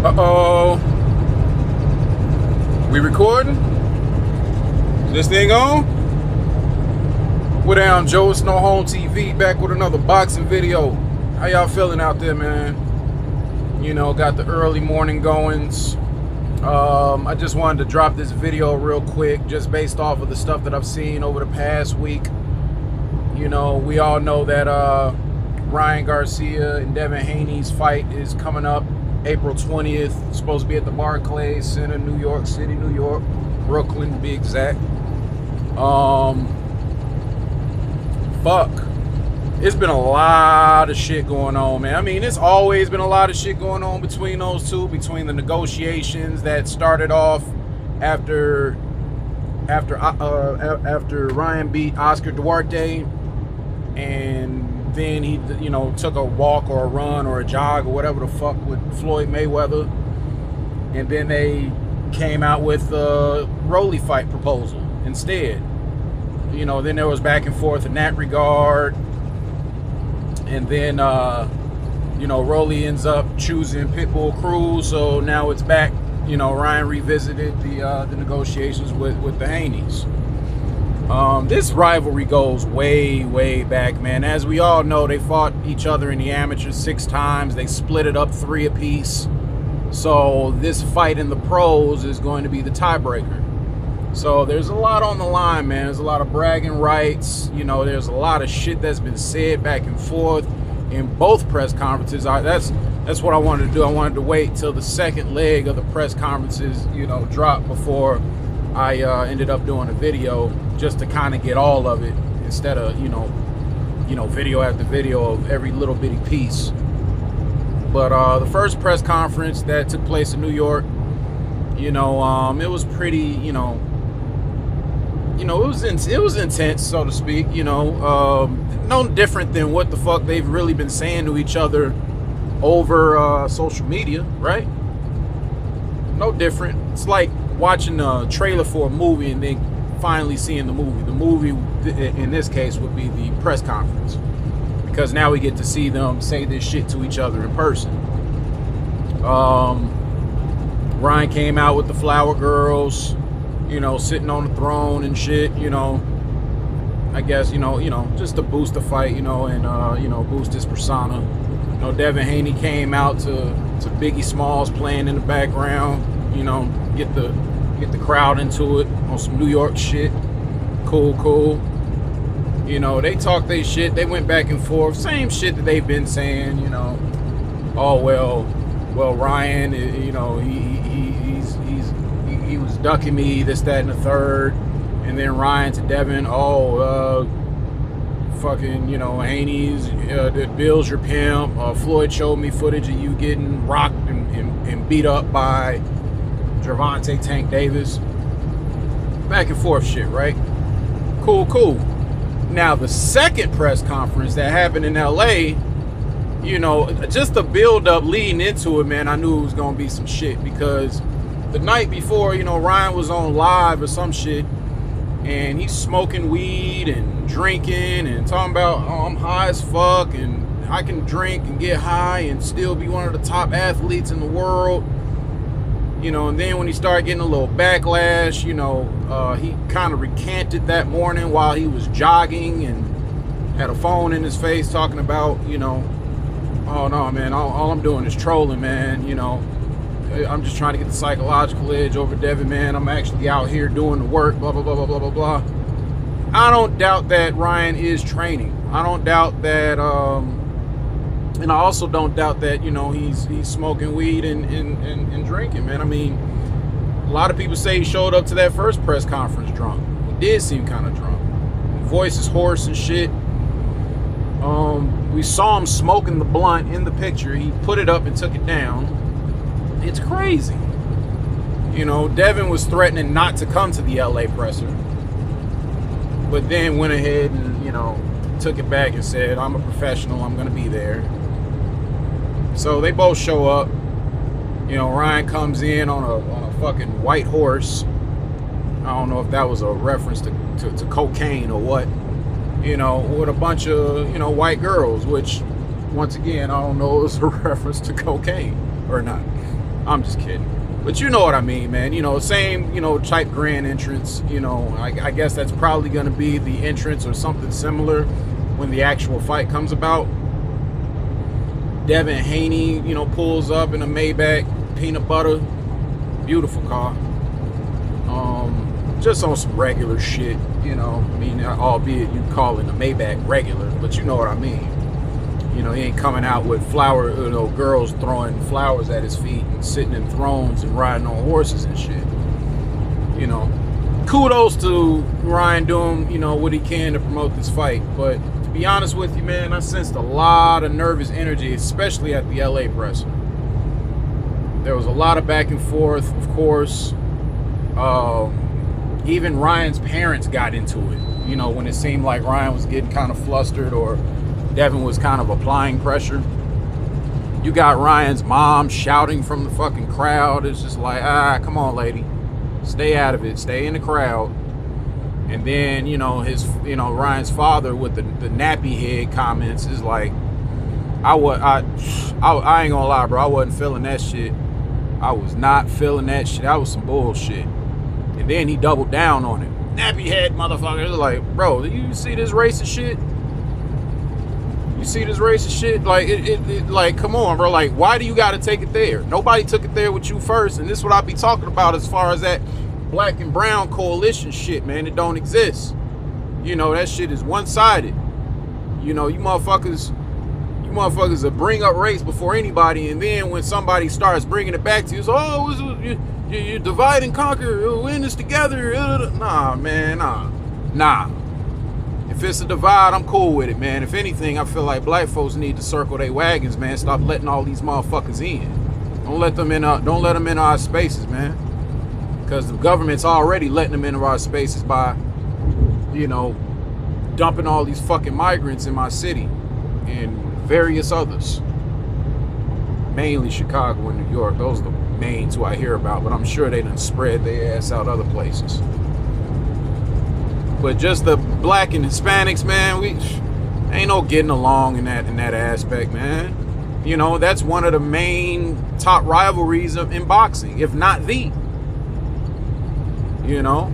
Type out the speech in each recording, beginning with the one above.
Uh-oh. We recording? This thing on? We're down, Joe. It's No Home TV, back with another boxing video. How y'all feeling out there, man? You know, got the early morning goings. I just wanted to drop this video real quick, just based off of the stuff that I've seen over the past week. You know, we all know that Ryan Garcia and Devin Haney's fight is coming up April 20th. Supposed to be at the Barclays Center, New York City, New York, Brooklyn to be exact. Fuck. It's been a lot of shit going on, man. I mean, it's always been a lot of shit going on between those two, between the negotiations that started off after Ryan beat Oscar Duarte, and then he, you know, took a walk or a run or a jog or whatever the fuck with Floyd Mayweather, and then they came out with a Rolly fight proposal instead. You know, then there was back and forth in that regard. And then, you know, Rolly ends up choosing Pitbull Cruz, so now it's back. You know, Ryan revisited the negotiations with the Haneys. This rivalry goes way, way back, man. As we all know, they fought each other in the amateurs 6 times. They split it up 3 apiece. So this fight in the pros is going to be the tiebreaker. So there's a lot on the line, man. There's a lot of bragging rights. You know, there's a lot of shit that's been said back and forth in both press conferences. That's what I wanted to do. I wanted to wait till the second leg of the press conferences, you know, dropped before I ended up doing a video, just to kind of get all of it instead of, you know, video after video of every little bitty piece. But the first press conference that took place in New York, you know, it was pretty, you know, it was intense, so to speak. You know, no different than what the fuck they've really been saying to each other over social media, right? No different. It's like watching a trailer for a movie and then finally seeing the movie. The movie, in this case, would be the press conference, because now we get to see them say this shit to each other in person. Ryan came out with the Flower Girls, you know, sitting on the throne and shit, you know. I guess, you know, just to boost the fight, you know, and you know, boost his persona. You know, Devin Haney came out to Biggie Smalls playing in the background, you know, get the crowd into it on some New York shit. Cool. You know, they talked their shit, they went back and forth, same shit that they've been saying, you know. Oh, well, Ryan, you know, he was ducking me, this, that, and the third. And then Ryan to Devin, fucking, you know, Haney's, Bill's your pimp. Floyd showed me footage of you getting rocked and beat up by Gervonta Tank Davis. Back and forth shit, right? Cool. Now, the second press conference that happened in LA, you know, just the build up leading into it, man, I knew it was gonna be some shit, because the night before, you know, Ryan was on live or some shit, and he's smoking weed and drinking and talking about, oh, I'm high as fuck and I can drink and get high and still be one of the top athletes in the world. You know, and then when he started getting a little backlash, you know, he kind of recanted that morning while he was jogging and had a phone in his face talking about, you know, oh no, man, all I'm doing is trolling, man. You know, I'm just trying to get the psychological edge over Devin, man. I'm actually out here doing the work, blah, blah, blah, blah, blah, blah, blah. I don't doubt that Ryan is training. I don't doubt that, and I also don't doubt that, you know, he's smoking weed and drinking, man. I mean, a lot of people say he showed up to that first press conference drunk. He did seem kind of drunk. His voice is hoarse and shit. We saw him smoking the blunt in the picture. He put it up and took it down. It's crazy. You know, Devin was threatening not to come to the LA presser, but then went ahead and, you know, took it back and said, I'm a professional, I'm gonna be there. So they both show up. You know, Ryan comes in on a fucking white horse. I don't know if that was a reference to cocaine or what. You know, with a bunch of, you know, white girls, which, once again, I don't know if it's a reference to cocaine or not. I'm just kidding. But you know what I mean, man. You know, same, you know, type grand entrance. You know, I guess that's probably going to be the entrance or something similar when the actual fight comes about. Devin Haney, you know, pulls up in a Maybach, peanut butter. Beautiful car. Just on some regular shit, you know. I mean, albeit you calling the Maybach regular, but you know what I mean. You know, he ain't coming out with girls throwing flowers at his feet and sitting in thrones and riding on horses and shit. You know, kudos to Ryan doing, you know, what he can to promote this fight. But to be honest with you, man, I sensed a lot of nervous energy, especially at the LA presser. There was a lot of back and forth, of course. Even Ryan's parents got into it, you know, when it seemed like Ryan was getting kind of flustered or Devin was kind of applying pressure. You got Ryan's mom shouting from the fucking crowd. It's just like, come on, lady. Stay out of it. Stay in the crowd. And then, you know, Ryan's father with the nappy head comments is like, I ain't gonna lie, bro. I wasn't feeling that shit. I was not feeling that shit. That was some bullshit. And then he doubled down on it. Nappy head motherfucker. It was like, bro, do you see this racist shit? You see this racist shit? Like, like, come on, bro. Like, why do you got to take it there? Nobody took it there with you first. And this is what I be talking about as far as that black and brown coalition shit, man. It don't exist. You know, that shit is one-sided. You know, you motherfuckers will bring up race before anybody. And then when somebody starts bringing it back to you, it's, you divide and conquer. We'll win this together. Nah, man, nah. If it's a divide, I'm cool with it, man. If anything, I feel like black folks need to circle their wagons, man. Stop letting all these motherfuckers in. Don't let them in our spaces, man. Because the government's already letting them into our spaces by, you know, dumping all these fucking migrants in my city and various others. Mainly Chicago and New York. Those are the main two I hear about, but I'm sure they done spread their ass out other places. But just the black and Hispanics, man, we ain't no getting along in that aspect, man. You know, that's one of the main top rivalries in boxing, if not the. You know?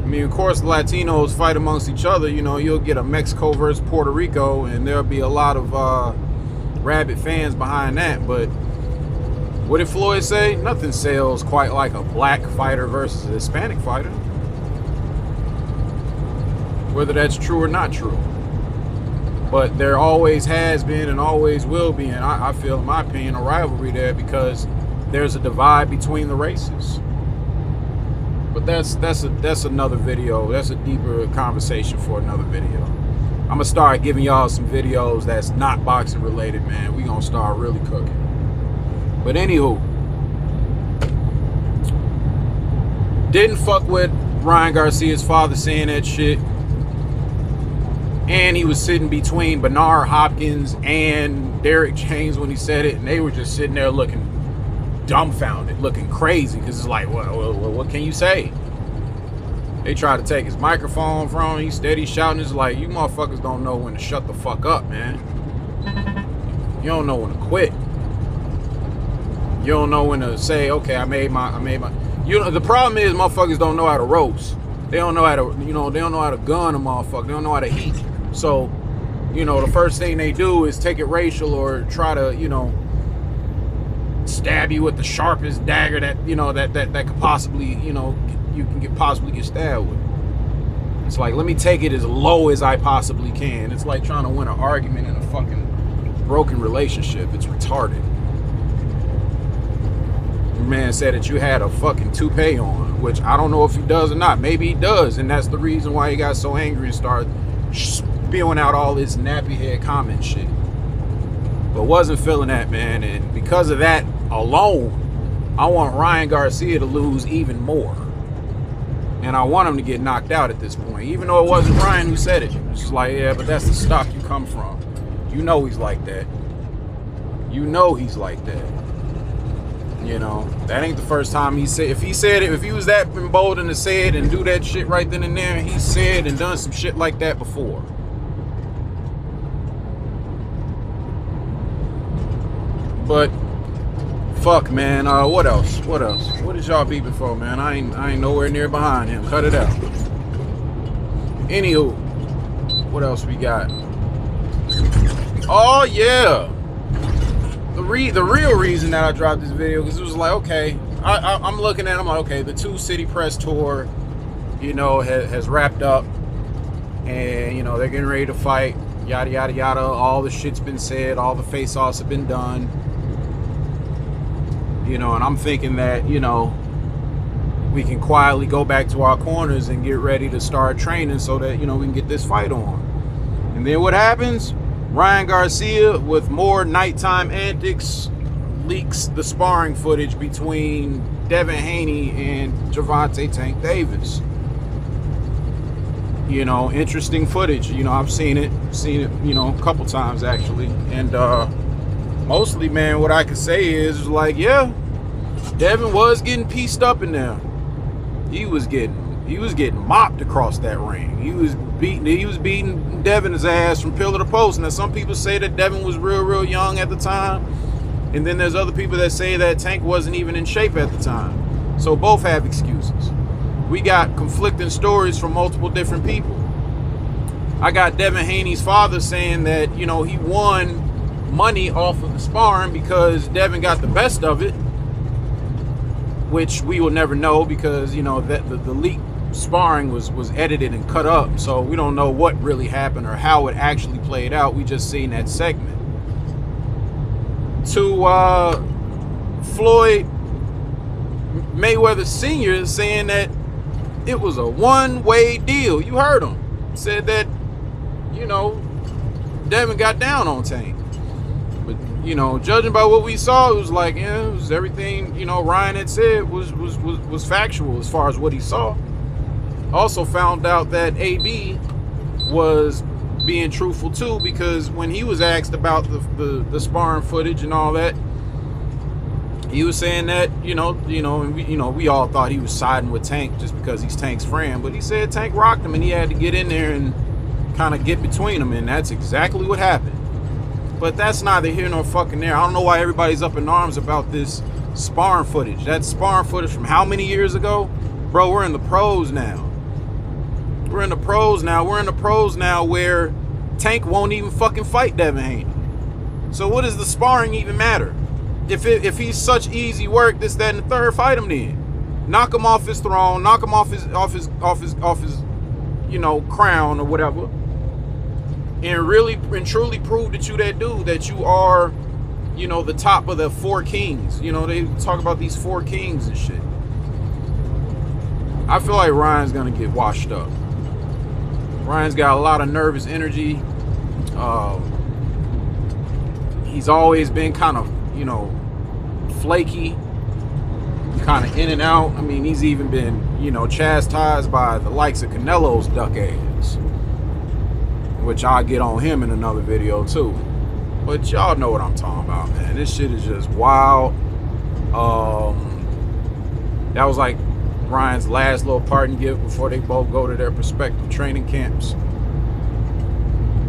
I mean, of course, Latinos fight amongst each other. You know, you'll get a Mexico versus Puerto Rico, and there'll be a lot of rabid fans behind that. But what did Floyd say? Nothing sells quite like a black fighter versus a Hispanic fighter. Whether that's true or not true. But there always has been and always will be, and I feel, in my opinion, a rivalry there because there's a divide between the races. But that's another video. That's a deeper conversation for another video. I'm gonna start giving y'all some videos that's not boxing related, man. We gonna start really cooking. But anywho, didn't fuck with Ryan Garcia's father saying that shit. And he was sitting between Bernard Hopkins and Derek James when he said it, and they were just sitting there looking dumbfounded, looking crazy, because it's like, well, what can you say? They try to take his microphone from him. He's steady shouting. It's like, you motherfuckers don't know when to shut the fuck up, man. You don't know when to quit. You don't know when to say, okay, I made my. You know, the problem is motherfuckers don't know how to roast. They don't know how to, they don't know how to gun a motherfucker. They don't know how to heat. So, the first thing they do is take it racial or try to, stab you with the sharpest dagger that, that could possibly, you can possibly get stabbed with. It's like, let me take it as low as I possibly can. It's like trying to win an argument in a fucking broken relationship. It's retarded. Your man said that you had a fucking toupee on, which I don't know if he does or not. Maybe he does, and that's the reason why he got so angry and started spewing out all this nappy head comment shit. But wasn't feeling that, man, and because of that alone, I want Ryan Garcia to lose even more. And I want him to get knocked out at this point, even though it wasn't Ryan who said it. It's just like, yeah, but that's the stock you come from. You know he's like that. You know he's like that. That ain't the first time he said. If he said it, if he was that emboldened to say it and do that shit right then and there, he said and done some shit like that before. But Fuck, man. What else? What else? What is y'all beeping for, man? I ain't nowhere near behind him. Cut it out. Anywho, what else we got? Oh yeah. The real reason that I dropped this video, because it was like, okay, I'm looking at, I'm like, okay, the 2 City Press tour, you know, has wrapped up, and you know they're getting ready to fight. Yada yada yada. All the shit's been said. All the face-offs have been done. You know, and I'm thinking that, you know, we can quietly go back to our corners and get ready to start training so that, you know, we can get this fight on. And then what happens? Ryan Garcia, with more nighttime antics, leaks the sparring footage between Devin Haney and Gervonta Tank Davis. You know, interesting footage. You know, I've seen it, you know, a couple times actually. And mostly, man, what I can say is like, yeah, Devin was getting pieced up in there. He was getting mopped across that ring. He was beating Devin's ass from pillar to post. Now some people say that Devin was real young at the time, and then there's other people that say that Tank wasn't even in shape at the time. So both have excuses. We got conflicting stories from multiple different people. I got Devin Haney's father saying that, you know, he won money off of the sparring because Devin got the best of it, which we will never know because, you know, that the leak sparring was edited and cut up, so we don't know what really happened or how it actually played out. We just seen that segment. To Floyd Mayweather Sr. saying that it was a one-way deal. You heard him. Said that, you know, Devin got down on Tank. But, you know, judging by what we saw, it was like, yeah, it was everything, you know, Ryan had said was factual as far as what he saw. Also found out that AB was being truthful too, because when he was asked about the sparring footage and all that, he was saying that, we all thought he was siding with Tank just because he's Tank's friend, but he said Tank rocked him and he had to get in there and kind of get between them, and that's exactly what happened. But that's neither here nor fucking there. I don't know why everybody's up in arms about this sparring footage. That sparring footage from how many years ago? Bro, we're in the pros now. We're in the pros now. We're in the pros now where Tank won't even fucking fight Devin Haney. So what does the sparring even matter? If he's such easy work, this, that, and the third, fight him then. Knock him off his throne. Knock him off his crown or whatever. And really and truly prove that you that dude, that you are, you know, the top of the 4 kings. You know, they talk about these 4 kings and shit. I feel like Ryan's gonna get washed up. Ryan's got a lot of nervous energy. He's always been kind of, you know, flaky, kind of in and out. I mean, he's even been, you know, chastised by the likes of Canelo's duck ass, which I'll get on him in another video too. But y'all know what I'm talking about, man. This shit is just wild. That was like Ryan's last little parting gift before they both go to their respective training camps.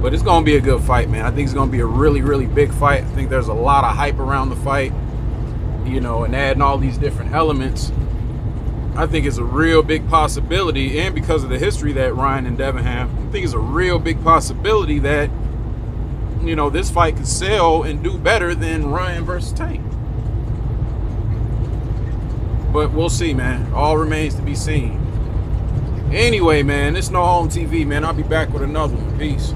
But it's gonna be a good fight, man. I think it's gonna be a really big fight. I think there's a lot of hype around the fight, you know, and adding all these different elements, I think it's a real big possibility. And because of the history that Ryan and Devin have, I think it's a real big possibility that, you know, this fight could sell and do better than Ryan versus Tank. But we'll see, man. All remains to be seen. Anyway, man, it's No Home TV, man. I'll be back with another one. Peace.